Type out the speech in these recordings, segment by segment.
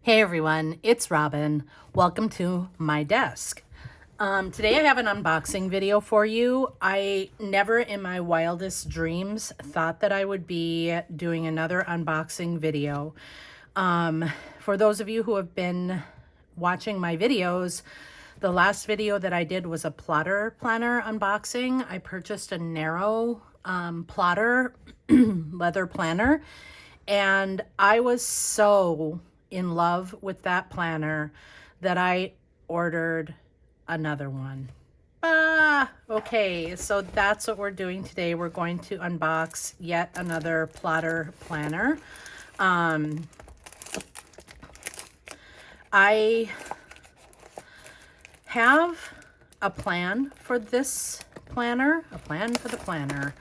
Hey everyone, it's Robin. Welcome to my desk. Today I have an unboxing video for you. I never in my wildest dreams thought that I would be doing another unboxing video. For those of you who have been watching my videos, the last video that I did was a plotter planner unboxing. I purchased a narrow plotter leather planner, and I was so in love with that planner that I ordered another one. Okay, so that's what we're doing today. We're going to unbox yet another plotter planner. I have a plan for this planner, a plan for the planner.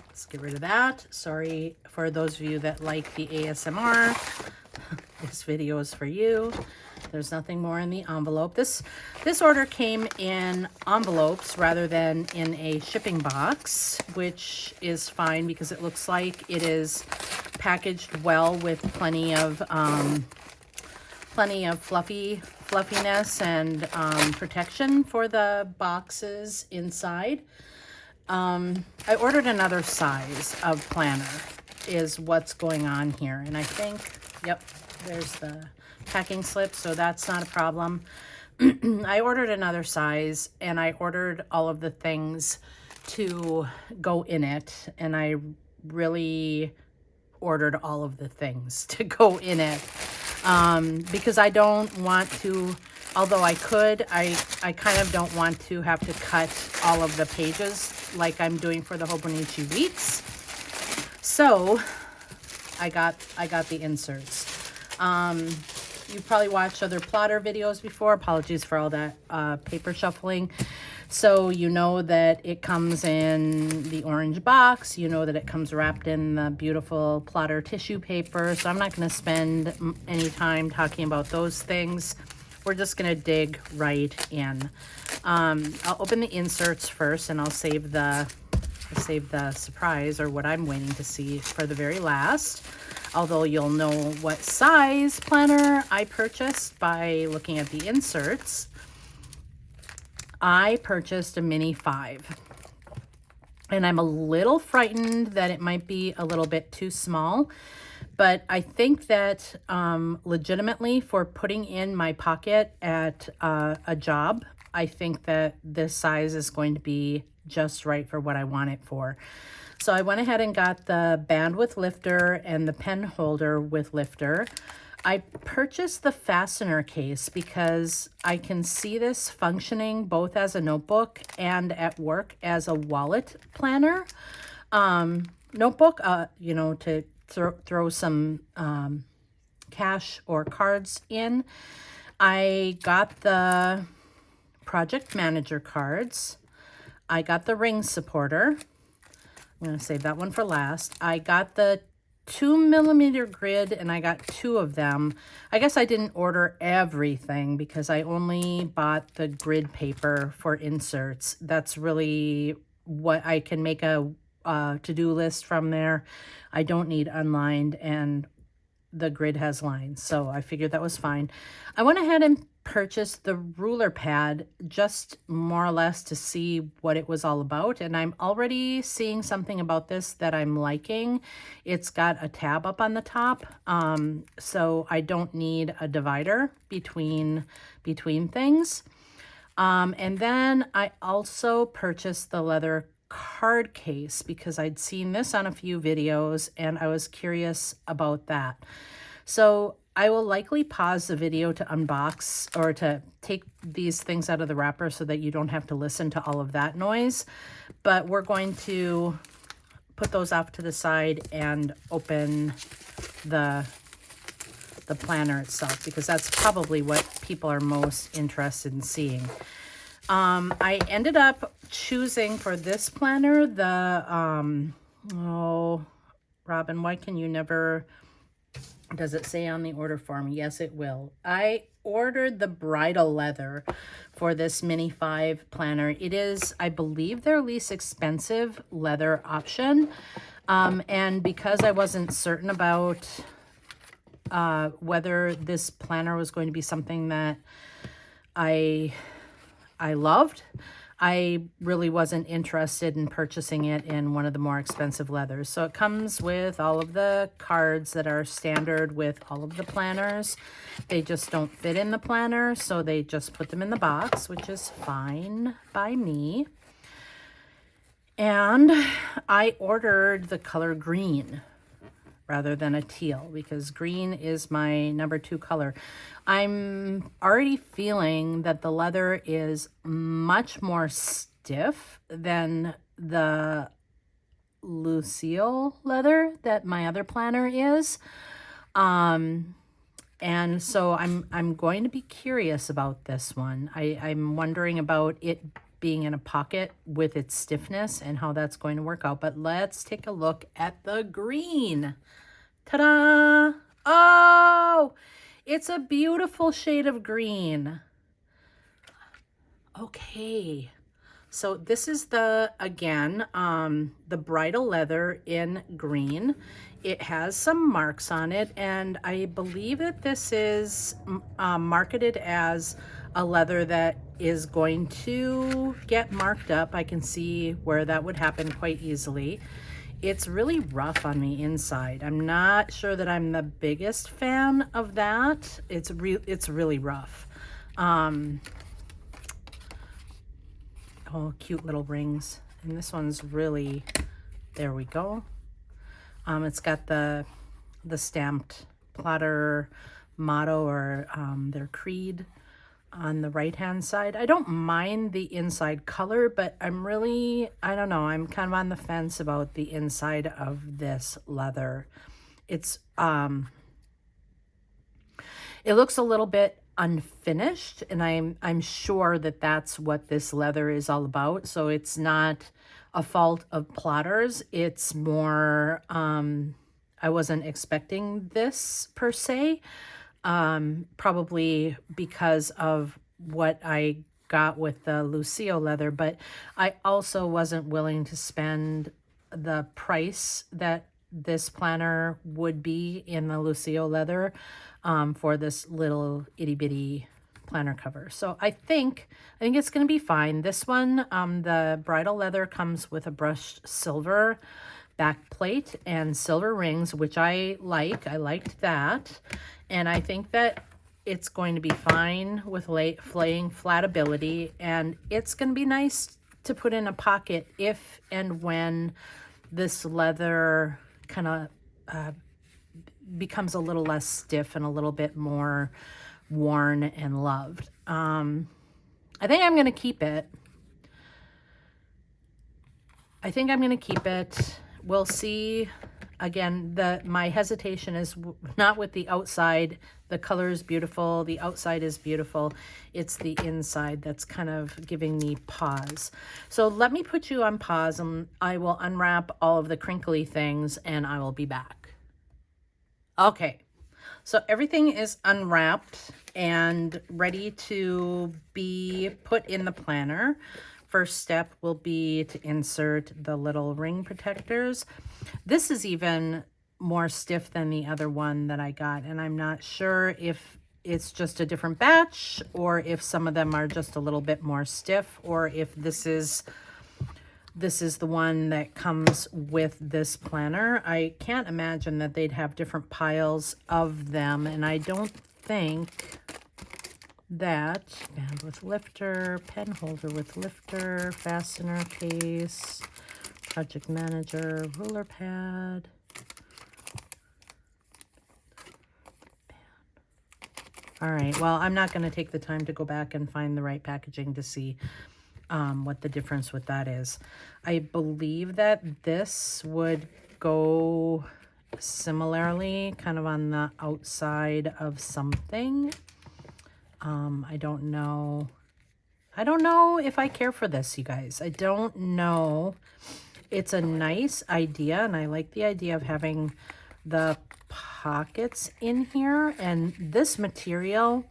Let's get rid of that. Sorry for those of you that like the ASMR. This video is for you. There's nothing more in the envelope. This order came in envelopes rather than in a shipping box, which is fine because it looks like it is packaged well with plenty of fluffiness and protection for the boxes inside. I ordered another size of planner is what's going on here. And I think, yep, there's the packing slip, so that's not a problem. I ordered another size, and I ordered all of the things to go in it, and I really ordered all of the things to go in it because I don't want to, although I could, I kind of don't want to have to cut all of the pages like I'm doing for the Hobonichi Weeks. So I got the inserts. You've probably watched other plotter videos before. Apologies for all that paper shuffling. So you know that it comes in the orange box. You know that it comes wrapped in the beautiful plotter tissue paper. So I'm not going to spend any time talking about those things. We're just going to dig right in. I'll open the inserts first, and I'll save the surprise, or what I'm waiting to see, for the very last. Although you'll know what size planner I purchased by looking at the inserts. I purchased a mini 5. And I'm a little frightened that it might be a little bit too small. But I think that legitimately for putting in my pocket at a job, I think that this size is going to be just right for what I want it for. So I went ahead and got the band with lifter and the pen holder with lifter. I purchased the fastener case because I can see this functioning both as a notebook and at work as a wallet planner. Notebook, you know, to throw some cash or cards in. I got the project manager cards. I got the ring supporter. I'm going to save that one for last. I got the 2mm grid, and I got 2 of them. I guess I didn't order everything because I only bought the grid paper for inserts. That's really what I can make a to-do list from there. I don't need unlined, and the grid has lines, so I figured that was fine. I went ahead and purchased the ruler pad just more or less to see what it was all about, and I'm already seeing something about this that I'm liking. It's got a tab up on the top, so I don't need a divider between things. And then I also purchased the leather card case because I'd seen this on a few videos and I was curious about that. So I will likely pause the video to unbox or to take these things out of the wrapper so that you don't have to listen to all of that noise. But we're going to put those off to the side and open the planner itself because that's probably what people are most interested in seeing. I ended up choosing for this planner the, oh, Robin, why can you never, does it say on the order form? Yes, it will. I ordered the Bridal Leather for this mini 5 planner. It is, I believe, their least expensive leather option. And because I wasn't certain about whether this planner was going to be something that I loved. I really wasn't interested in purchasing it in one of the more expensive leathers. So it comes with all of the cards that are standard with all of the planners. They just don't fit in the planner, so they just put them in the box, which is fine by me. And I ordered the color green rather than a teal because green is my number 2 color. I'm already feeling that the leather is much more stiff than the Lucille leather that my other planner is. And so I'm going to be curious about this one. I'm wondering about it being in a pocket with its stiffness and how that's going to work out. But let's take a look at the green. Ta-da! Oh, it's a beautiful shade of green. Okay, so this is again, the Bridal Leather in green. It has some marks on it, and I believe that this is marketed as a leather that is going to get marked up. I can see where that would happen quite easily. It's really rough on the inside. I'm not sure that I'm the biggest fan of that. It's really rough. Oh, cute little rings. And this one's really, there we go. It's got the stamped plotter motto or their creed on the right hand side. I don't mind the inside color, but I don't know, I'm kind of on the fence about the inside of this leather. It's it looks a little bit unfinished, and I'm sure that that's what this leather is all about. So it's not a fault of plotters. It's more I wasn't expecting this per se. Probably because of what I got with the Lucille leather, but I also wasn't willing to spend the price that this planner would be in the Lucille leather for this little itty bitty planner cover. So I think it's going to be fine. This one, the Bridal Leather comes with a brushed silver back plate and silver rings, which I like. I liked that. And I think that it's going to be fine with flaying flatability, and it's going to be nice to put in a pocket if and when this leather kind of becomes a little less stiff and a little bit more worn and loved. I think I'm going to keep it. We'll see. Again, my hesitation is not with the outside. The color is beautiful. The outside is beautiful. It's the inside that's kind of giving me pause. So let me put you on pause, and I will unwrap all of the crinkly things, and I will be back. Okay, so everything is unwrapped and ready to be put in the planner. First step will be to insert the little ring protectors. This is even more stiff than the other one that I got, and I'm not sure if it's just a different batch or if some of them are just a little bit more stiff, or if this is the one that comes with this planner. I can't imagine that they'd have different piles of them, and I don't think that band with lifter, pen holder with lifter, fastener case, project manager, ruler pad. All right, well, I'm not going to take the time to go back and find the right packaging to see what the difference with that is. I believe that this would go similarly, kind of on the outside of something. I don't know if I care for this, you guys. I don't know. It's a nice idea, and I like the idea of having the pockets in here, and this material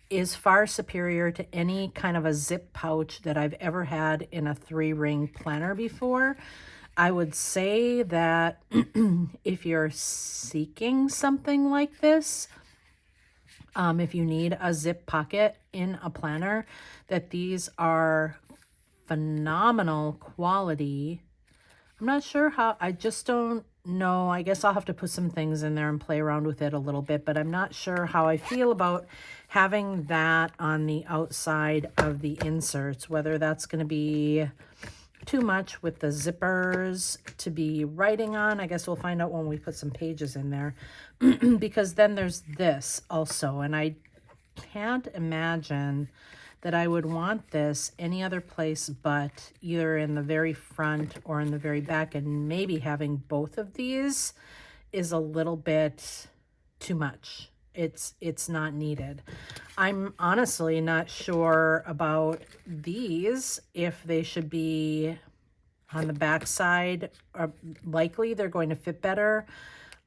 is far superior to any kind of a zip pouch that I've ever had in a 3-ring planner before. I would say that if you're seeking something like this, if you need a zip pocket in a planner, that these are phenomenal quality. I'm not sure how, I just don't know. I guess I'll have to put some things in there and play around with it a little bit, but I'm not sure how I feel about having that on the outside of the inserts, whether that's going to be too much with the zippers to be writing on. I guess we'll find out when we put some pages in there because then there's this also, and I can't imagine that I would want this any other place but either in the very front or in the very back, and maybe having both of these is a little bit too much. It's not needed. I'm honestly not sure about these, if they should be on the back side, or likely they're going to fit better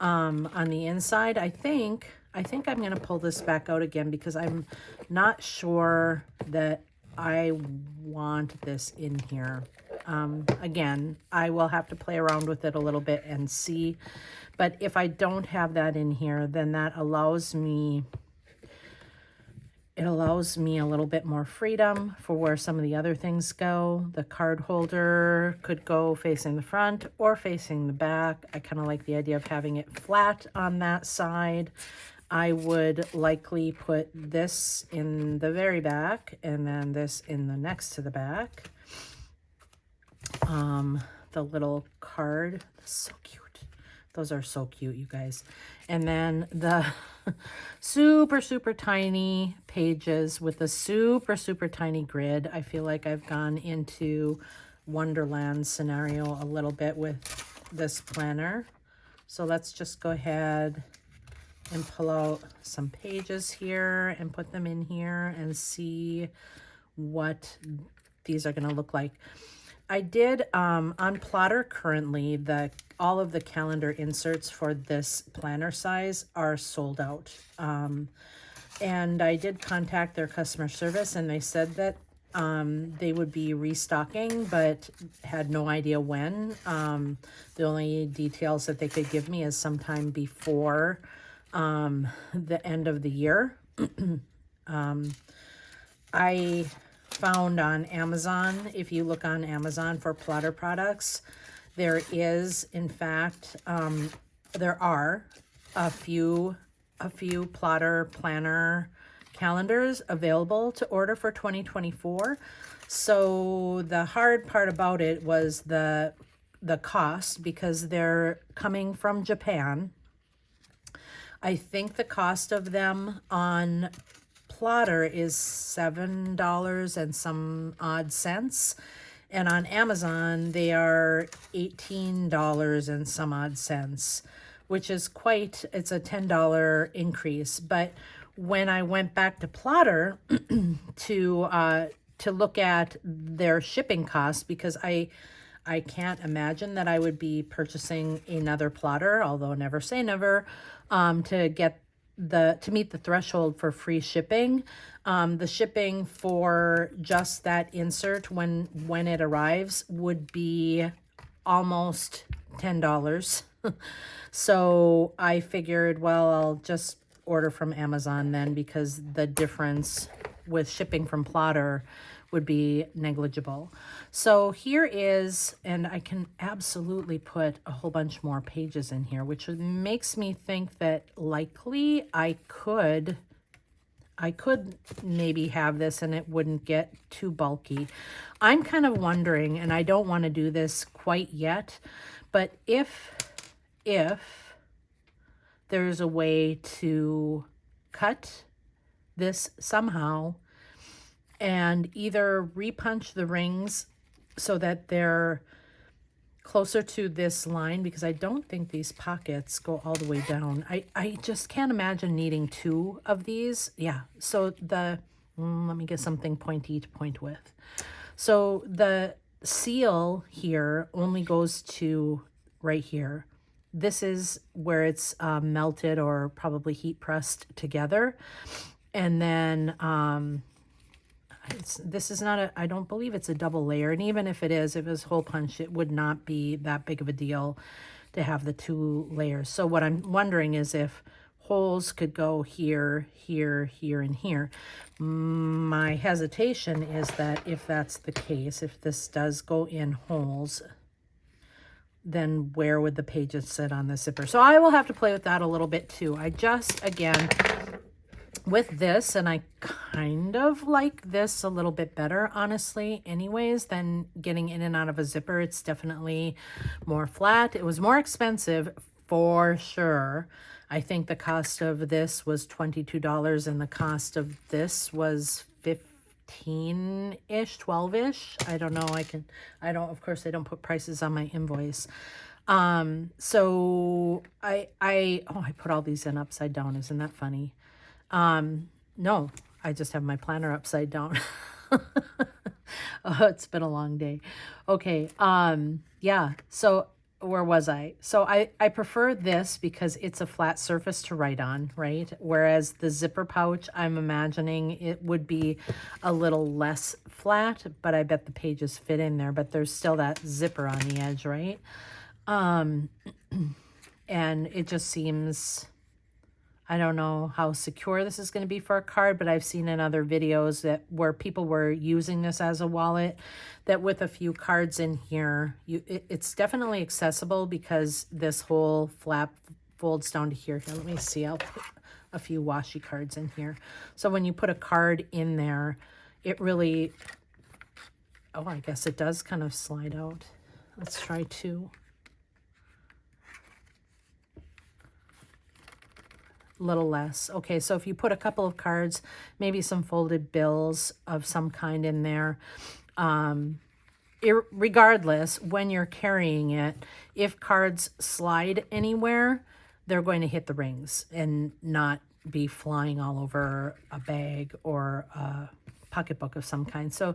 on the inside. I think I'm going to pull this back out again because I'm not sure that I want this in here. Again, I will have to play around with it a little bit and see. But if I don't have that in here, then that allows me, it allows me a little bit more freedom for where some of the other things go. The card holder could go facing the front or facing the back. I kind of like the idea of having it flat on that side. I would likely put this in the very back and then this in the next to the back. The little card, so cute. Those are so cute, you guys. And then the super, super tiny pages with the super, super tiny grid. I feel like I've gone into Wonderland scenario a little bit with this planner. So let's just go ahead and pull out some pages here and put them in here and see what these are going to look like. I did on Plotter currently, all of the calendar inserts for this planner size are sold out. And I did contact their customer service and they said that they would be restocking, but had no idea when. The only details that they could give me is sometime before the end of the year. I found on Amazon, if you look on Amazon for Plotter products, there is, in fact, there are a few Plotter planner calendars available to order for 2024. So the hard part about it was the cost, because they're coming from Japan. I think the cost of them on Plotter is $7 and some odd cents. And on Amazon, they are $18 and some odd cents, which is it's a $10 increase. But when I went back to Plotter to look at their shipping costs, because I can't imagine that I would be purchasing another Plotter, although never say never, to meet the threshold for free shipping. The shipping for just that insert when it arrives would be almost $10. So I figured, well, I'll just order from Amazon then, because the difference with shipping from Plotter would be negligible. So here is, and I can absolutely put a whole bunch more pages in here, which makes me think that likely I could maybe have this and it wouldn't get too bulky. I'm kind of wondering, and I don't want to do this quite yet, but if there's a way to cut this somehow and either repunch the rings so that they're closer to this line, because I don't think these pockets go all the way down. I just can't imagine needing two of these. Yeah, so let me get something pointy to point with. So the seal here only goes to right here. This is where it's melted or probably heat pressed together. And then I this is not a, I don't believe it's a double layer. And even if it is, if it was hole punch, it would not be that big of a deal to have the 2 layers. So what I'm wondering is if holes could go here, here, here, and here. My hesitation is that if that's the case, if this does go in holes, then where would the pages sit on the zipper? So I will have to play with that a little bit too. I just, again, with this, and I kind of like this a little bit better, honestly, anyways, than getting in and out of a zipper. It's definitely more flat. It was more expensive for sure. I think the cost of this was $22 and the cost of this was 15-ish, 12-ish. I don't know. Of course, I don't put prices on my invoice. So I put all these in upside down. Isn't that funny? No, I just have my planner upside down. Oh, it's been a long day. Okay. Yeah. So where was I? So I prefer this because it's a flat surface to write on, right? Whereas the zipper pouch, I'm imagining it would be a little less flat, but I bet the pages fit in there, but there's still that zipper on the edge, right? And it just seems, I don't know how secure this is going to be for a card, but I've seen in other videos that where people were using this as a wallet, that with a few cards in here, it's definitely accessible because this whole flap folds down to here. Here, let me see. I'll put a few washi cards in here. So when you put a card in there, it really, oh, I guess it does kind of slide out. Let's try 2. Little less. Okay, so if you put a couple of cards, maybe some folded bills of some kind in there, regardless, when you're carrying it, if cards slide anywhere, they're going to hit the rings and not be flying all over a bag or a pocketbook of some kind. So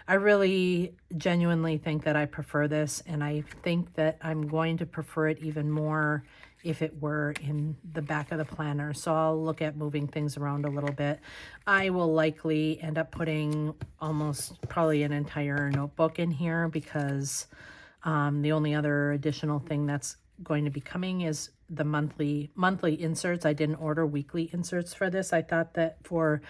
I really genuinely think that I prefer this, and I think that I'm going to prefer it even more if it were in the back of the planner. So I'll look at moving things around a little bit. I will likely end up putting almost probably an entire notebook in here because the only other additional thing that's going to be coming is the monthly inserts. I didn't order weekly inserts for this. I thought that for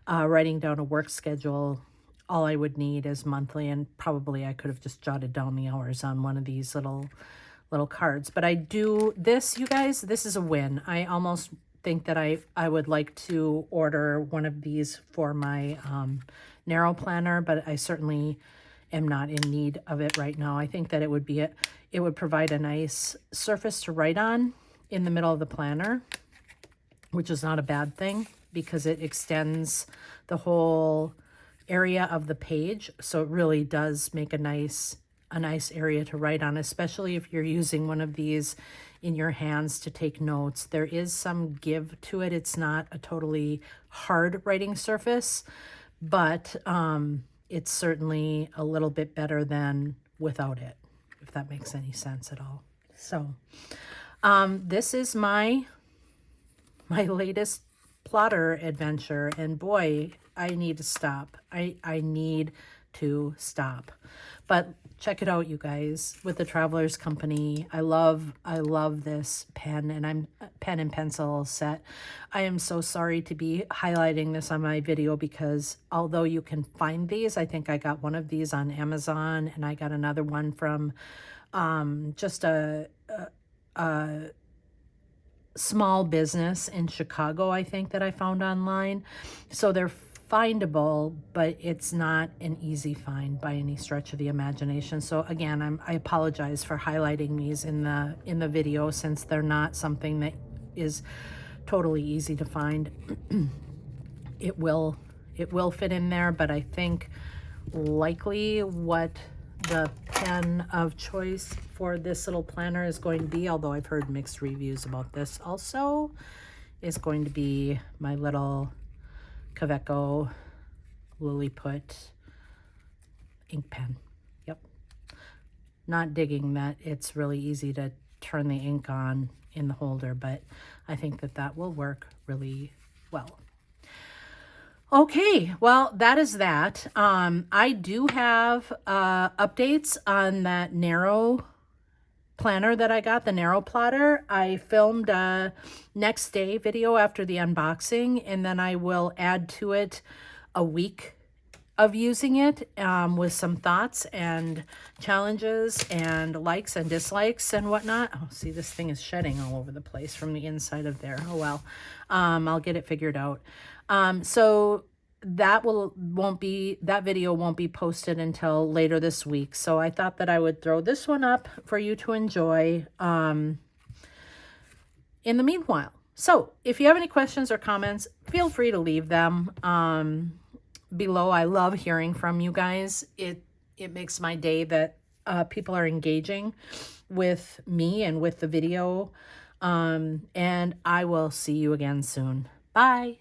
writing down a work schedule, all I would need is monthly, and probably I could have just jotted down the hours on one of these little cards. But I do this, you guys, this is a win. I almost think that I would like to order one of these for my narrow planner, but I certainly am not in need of it right now. I think that it would provide a nice surface to write on in the middle of the planner, which is not a bad thing because it extends the whole area of the page. So it really does make a nice area to write on, especially if you're using one of these in your hands to take notes. There is some give to it. It's not a totally hard writing surface, but it's certainly a little bit better than without it, if that makes any sense at all. So this is my latest plotter adventure, and boy, I need to stop. I need to stop. But check it out, you guys, with the Traveler's Company. I love this pen, and I'm pen and pencil set. I am so sorry to be highlighting this on my video because although you can find these, I think I got one of these on Amazon, and I got another one from just a small business in Chicago, I think, that I found online. So they're findable, but it's not an easy find by any stretch of the imagination. So again, I apologize for highlighting these in the video since they're not something that is totally easy to find. It will fit in there, but I think likely what the pen of choice for this little planner is going to be, although I've heard mixed reviews about this also, is going to be my little Kaweco Lilliput ink pen. Yep. Not digging that it's really easy to turn the ink on in the holder, but I think that will work really well. Okay, well, that is that. I do have updates on that narrow planner that I got, the narrow plotter. I filmed a next day video after the unboxing, and then I will add to it a week of using it with some thoughts and challenges and likes and dislikes and whatnot. Oh, see, this thing is shedding all over the place from the inside of there. Oh, well, I'll get it figured out. So that that video won't be posted until later this week. So I thought that I would throw this one up for you to enjoy in the meanwhile. So if you have any questions or comments, feel free to leave them below. I love hearing from you guys. It makes my day that people are engaging with me and with the video. And I will see you again soon. Bye.